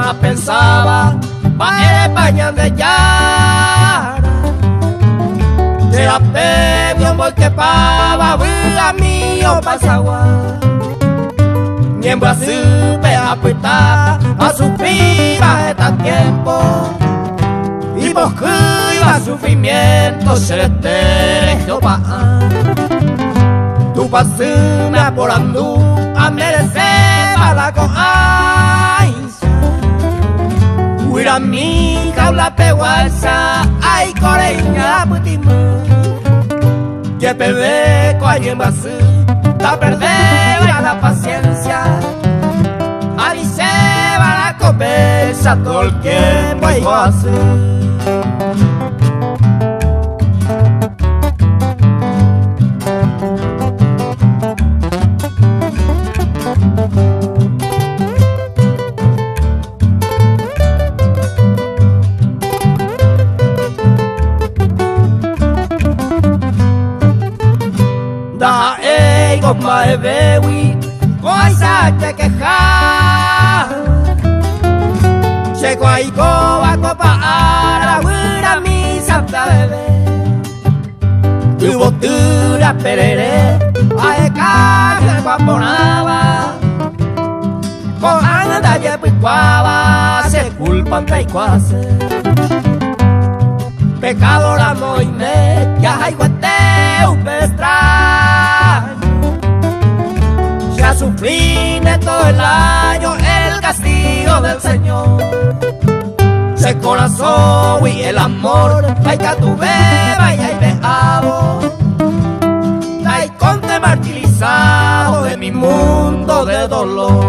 no pensaba va en España de Yara. Era pebio porque pava a mío pasagua. Ni en Brasil me apuesta a sufrir a este tiempo. Y vos que iba sufrimiento se te pa. Tu pasame por andú a merecer a la coaisa. Huira mi jaula peguasa, ay coreña putimú. Que bebé coaño en Brasil, la perder la paciencia. A mí se va la conversa todo el tiempo y así. Da ego mae bewi, cosa te quejar. Llego ahí a copa a la huira mi santa bebé. Tu botura perere, a ecaja guaponaba. Con anda ya picuaba, se culpan peicuase. Pecadora moime, ya hay guateo extraño. Ya sufrí todo el año el castigo del Señor. Se corazón y el amor, vaya tu beba y ahí me amo. Ay, conte martirizado de mi mundo de dolor.